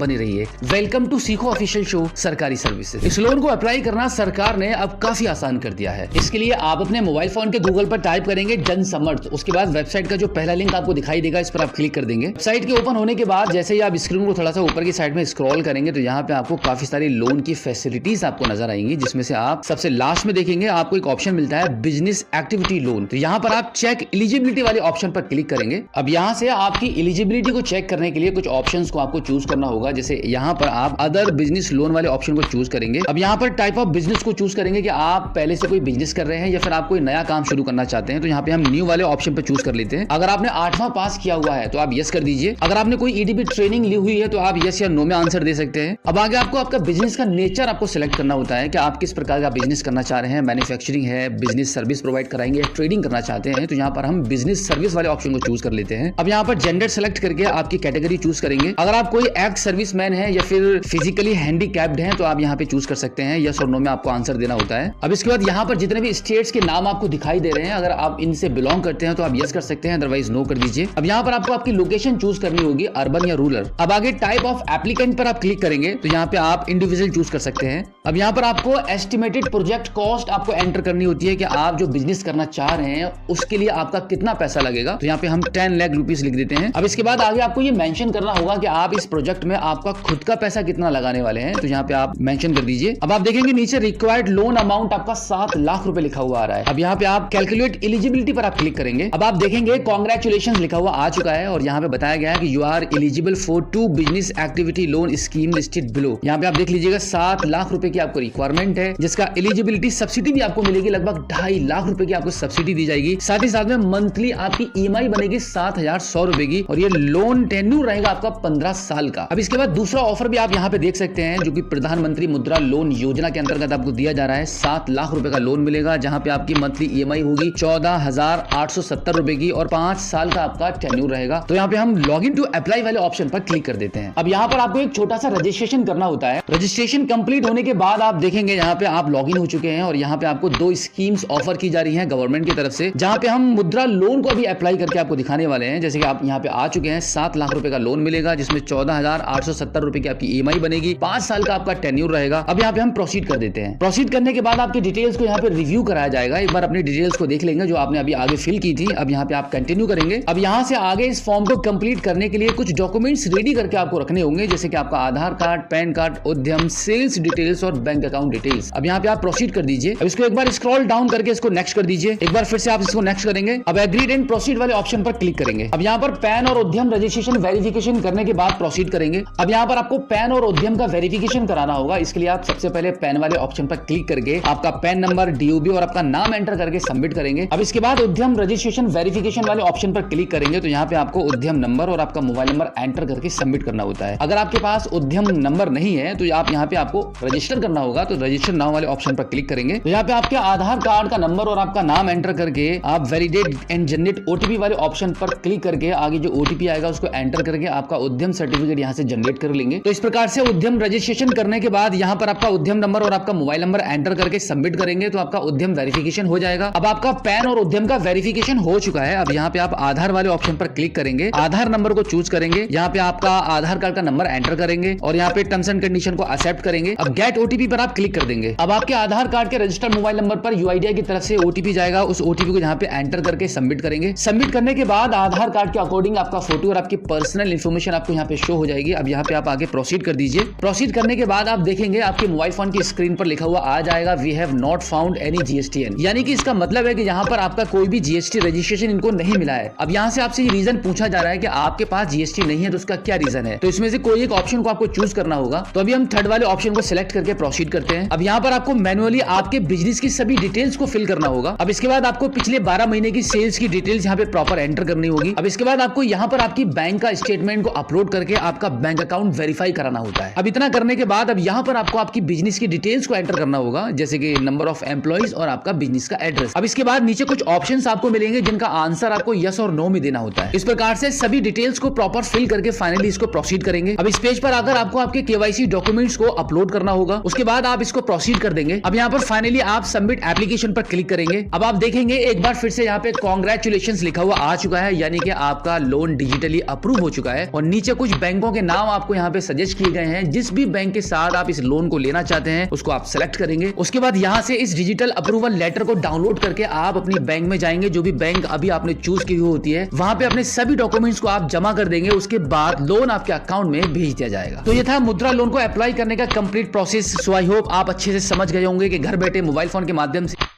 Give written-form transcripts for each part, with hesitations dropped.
बने रहिए। Welcome to सीखो ऑफिशियल शो सरकारी सर्विसेज। इस लोन को अप्लाई करना सरकार ने अब काफी आसान कर दिया है। इसके लिए आप अपने मोबाइल फोन के गूगल पर टाइप करेंगे जन समर्थ, उसके बाद वेबसाइट का जो पहला लिंक आपको दिखाई देगा इस पर आप क्लिक कर देंगे। वेबसाइट के ओपन होने के बाद जैसे ही आप स्क्रीन को थोड़ा सा ऊपर की साइड में स्क्रॉल करेंगे तो यहाँ पे आपको काफी सारी लोन की फैसिलिटीज आपको नजर आएंगी, जिसमें से आप सबसे लास्ट में देखेंगे आपको एक ऑप्शन मिलता है बिजनेस एक्टिविटी लोन। तो यहाँ पर आप चेक एलिजिबिलिटी वाले ऑप्शन पर क्लिक करेंगे। अब यहाँ से आपकी एलिजिबिलिटी को चेक करने के लिए कुछ ऑप्शंस को आपको चूज करना होगा। जैसे यहाँ पर आप अदर बिजनेस लोन वाले ऑप्शन को चूज करेंगे। अब यहाँ पर टाइप ऑफ बिजनेस को चूज करेंगे कि आप पहले से कोई बिजनेस कर रहे हैं या फिर आप कोई नया काम शुरू करना चाहते हैं। तो यहाँ पे हम न्यू वाले ऑप्शन पर चूज कर लेते हैं। अगर आपने 8वां पास किया हुआ है तो आप यस कर दीजिए। अगर आपने कोई ईडीपी ट्रेनिंग ली हुई है तो आप यस या नो में आंसर दे सकते हैं। अब आगे आपको आपका बिजनेस का नेचर आपको सिलेक्ट करना होता है कि आप किस प्रकार का बिजनेस करना चाह रहे हैं। मैन्युफैक्चरिंग है, बिजनेस सर्विस प्रोवाइड कराएंगे, ट्रेडिंग करना चाहते हैं। तो यहाँ पर हम बिजनेस सर्विस वाले ऑप्शन को चूज कर लेते हैं। अब यहाँ पर जेंडर सेलेक्ट करके आपकी कैटेगरी चूज करेंगे। अगर आप कोई एक्स सर्विसमैन है या फिर फिजिकली हैंडीकैप्ड हैं तो आप यहाँ पे चूज कर सकते हैं। यस और नो में आपको आंसर देना होता है। अब इसके बाद यहाँ पर जितने भी स्टेट्स के नाम आपको दिखाई दे रहे हैं, अगर आप इनसे बिलोंग करते हैं तो आप यस कर सकते हैं, अदरवाइज नो कर दीजिए। अब यहाँ पर आपको आपकी लोकेशन चूज करनी होगी, अर्बन या रूरल। अब आगे टाइप ऑफ एप्लीकेंट पर आप क्लिक करेंगे तो यहाँ पे आप इंडिविजुअल चूज कर सकते हैं। अब यहाँ पर आपको एस्टिमेटेड प्रोजेक्ट कॉस्ट आपको एंटर करनी होती है कि आप जो बिजनेस करना चाह रहे हैं उसके लिए आपका कितना पैसा लगेगा। तो यहाँ पे हम 10 लाख रुपीस लिख देते हैं। अब इसके बाद आगे आपको ये मेंशन करना होगा कि आप इस प्रोजेक्ट में आपका खुद का पैसा कितना लगाने वाले हैं। तो यहाँ पे आप मेंशन कर दीजिए। अब आप देखेंगे नीचे रिक्वायर्ड लोन अमाउंट आपका 7 लाख रुपए लिखा हुआ आ रहा है। अब यहाँ पे आप कैलकुलेट एलिजिबिलिटी पर आप क्लिक करेंगे। अब आप देखेंगे कांग्रेचुलेशंस लिखा हुआ आ चुका है और यहाँ पे बताया गया है कि you are eligible for 2 business activity loan scheme listed below. यहाँ पे आप देख लीजिएगा 7 लाख रुपए की आपको रिक्वायरमेंट है, जिसका एलिजिबिलिटी सब्सिडी भी आपको मिलेगी, लगभग 2.5 लाख रुपए की आपको सब्सिडी दी जाएगी। साथ ही साथ में मंथली आपकी ईएमआई बनेगी 7,100 रुपए की और ये लोन टेन्यूर रहेगा आपका 15 साल का। अब इसके बाद दूसरा ऑफर भी आप यहाँ पे देख सकते हैं जो कि प्रधानमंत्री मुद्रा लोन योजना के अंतर्गत आपको दिया जा रहा है। 7 लाख रुपए का लोन मिलेगा जहां पे आपकी मंथली ईएमआई होगी 14,870 रुपए की और 5 साल का आपका टेन्यूर रहेगा। तो यहाँ पे हम लॉग इन टू अप्लाई वाले ऑप्शन पर क्लिक कर देते हैं। अब यहाँ पर आपको एक छोटा सा रजिस्ट्रेशन करना होता है। रजिस्ट्रेशन कंप्लीट होने के बाद आप देखेंगे यहाँ पे आप लॉग इन हो चुके हैं और यहाँ पे आपको 2 स्कीम्स ऑफर की जा रही है गवर्नमेंट की तरफ से, जहां पे हम मुद्रा लोन को अभी अप्लाई करके आपको दिखाने वाले हैं। जैसे कि आप यहाँ पे आ चुके हैं, 7 लाख रुपए का लोन मिलेगा जिसमें 14,870 रुपए की आपकी ईएमआई बनेगी, 5 साल का आपका टेन्यूर रहेगा। अब यहाँ पे हम प्रोसीड कर देते हैं। प्रोसीड करने के बाद आपकी डिटेल्स को यहाँ पे रिव्यू कराया जाएगा। एक बार अपनी डिटेल्स को देख लेंगे जो आपने अभी आगे फिल की थी। अब यहाँ पे आप कंटिन्यू करेंगे। अब यहाँ से आगे इस फॉर्म को कंप्लीट करने के लिए कुछ डॉक्यूमेंट्स रेडी करके आपको रखने होंगे, जैसे कि आपका आधार कार्ड, पैन कार्ड, उद्यम, सेल्स डिटेल्स और बैंक अकाउंट डिटेल्स। अब यहाँ पे आप प्रोसीड कर दीजिए। अब इसको एक बार स्क्रॉल डाउन करके इसको नेक्स्ट कर दीजिए। एक बार फिर से आप इसको नेक्स्ट करेंगे। अब एग्रीड एंड प्रोसीड वाले ऑप्शन पर क्लिक करेंगे। अब यहाँ पर पैन और उद्यम रजिस्ट्रेशन वेरिफिकेशन करने के बाद प्रोसीड करेंगे। अब यहाँ पर आपको पैन और उद्यम का वेरिफिकेशन कराना होगा। इसके लिए आप सबसे पहले पैन वाले ऑप्शन पर क्लिक करके आपका पैन नंबर, डीओबी और आपका नाम एंटर करके सबमिट करेंगे। अब इसके बाद उद्यम रजिस्ट्रेशन वेरिफिकेशन वाले ऑप्शन पर क्लिक करेंगे तो यहाँ पे आपको उद्यम नंबर और आपका मोबाइल नंबर एंटर करके सबमिट करना होता है। अगर आपके पास उद्यम नंबर नहीं है तो आप यहाँ पे आपको रजिस्टर करना होगा। तो रजिस्टर नाउ वाले ऑप्शन पर क्लिक करेंगे तो यहाँ पे आपके आधार कार्ड का नंबर और आपका नाम एंटर करके आप वैलिडेट एंड जनरेट ओटीपी वाले ऑप्शन पर क्लिक करके आगे जो ओटीपी आएगा उसको एंटर करके आपका उद्यम सर्टिफिकेट यहाँ से जनरेट कर लेंगे। तो इस प्रकार से उद्यम रजिस्ट्रेशन करने के बाद यहाँ पर आपका उद्यम नंबर और आपका मोबाइल नंबर एंटर करके सबमिट करेंगे तो आपका उद्यम वेरिफिकेशन हो जाएगा। अब आपका पैन और उद्यम का वेरिफिकेशन हो चुका है। अब यहाँ पे आप आधार वाले ऑप्शन पर क्लिक करेंगे, आधार नंबर को चूज करेंगे, यहाँ पे आपका आधार कार्ड का नंबर एंटर करेंगे और यहाँ पे टर्म्स एंड कंडीशन को एक्सेप्ट करेंगे। अब गेट ओटीपी पर आप क्लिक कर देंगे। अब आपके आधार कार्ड के रजिस्टर्ड मोबाइल नंबर पर यूआईडीआई की तरफ से ओटीपी जाएगा, उस ओटीपी को यहाँ पे एंटर करके सबमिट करेंगे। सबमिट करने के बाद आधार कार्ड के अकॉर्डिंग आपका फोटो और आपकी पर्सनल इंफॉर्मेशन आपको यहाँ पे शो हो जाएगी। अब यहाँ पे आप आगे प्रोसीड कर दीजिए। प्रोसीड करने के बाद आप देखेंगे आपके मोबाइल फोन की स्क्रीन पर लिखा हुआ आ जाएगा we have not found any GSTN, यानी कि इसका मतलब है कि यहाँ पर आपका कोई भी जीएसटी रजिस्ट्रेशन इनको नहीं मिला है। अब यहाँ से आपसे ये रीजन पूछा जा रहा है कि आपके पास जीएसटी नहीं है तो उसका क्या रीजन है। तो इसमें से कोई एक ऑप्शन को आपको चूज करना होगा। तो अभी हम थर्ड वाले ऑप्शन को सिलेक्ट करके प्रोसीड करते हैं। अब यहाँ पर आपको मैनुअली आपके बिजनेस की सभी डिटेल्स को फिल करना होगा। अब इसके बाद आपको पिछले 12 महीने की सेल्स की डिटेल्स यहाँ पे प्रॉपर एंटर करनी होगी। अब इसके बाद आपको यहाँ पर आपकी बैंक का स्टेटमेंट को अपलोड करके आपका बैंक अकाउंट वेरीफाई कराना होता है। अब इतना करने के बाद अब यहाँ पर आपको आपकी बिजनेस की डिटेल्स को एंटर करना होगा, जैसे कि नंबर ऑफ एम्प्लॉइज और आपका बिजनेस का एड्रेस। अब इसके बाद नीचे कुछ ऑप्शंस आपको मिलेंगे जिनका आंसर आपको यस और नो में देना होता है। इस प्रकार से सभी डिटेल्स को प्रॉपर फिल करके फाइनली इसको प्रोसीड करेंगे। अब इस पेज पर आकर आपको आपके केवाईसी डॉक्यूमेंट्स को अपलोड करना होगा, उसके बाद आप इसको प्रोसीड कर देंगे। अब यहाँ पर फाइनली आप सबमिट एप्लीकेशन पर क्लिक करेंगे। अब आप देखेंगे एक बार फिर से यहाँ पे कांग्रेचुलेशंस लिखा हुआ आ चुका है, यानी कि आपका लोन डिजिटली अप्रूव हो चुका है और नीचे कुछ बैंकों के नाम आपको यहाँ पे सजेस्ट किए गए हैं। जिस भी बैंक के साथ आप इस लोन को लेना चाहते हैं उसको आप सेलेक्ट करेंगे। उसके बाद यहाँ से इस डिजिटल अप्रूवल लेटर को डाउनलोड करके आप अपनी बैंक में जाएंगे, जो भी बैंक अभी आपने चूज की हुई होती है, वहां पे अपने सभी डॉक्यूमेंट्स को आप जमा कर देंगे। उसके बाद लोन आपके अकाउंट में भेज दिया जाएगा। तो ये था मुद्रा लोन को अप्लाई करने का complete process. So I hope आप अच्छे से समझ गए होंगे कि घर बैठे मोबाइल फोन के माध्यम से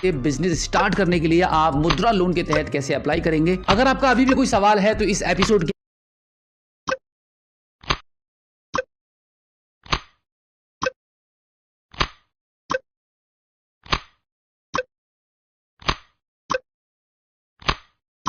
बिजनेस स्टार्ट करने के लिए आप मुद्रा लोन के तहत कैसे अप्लाई करेंगे। अगर आपका अभी भी कोई सवाल है तो इस एपिसोड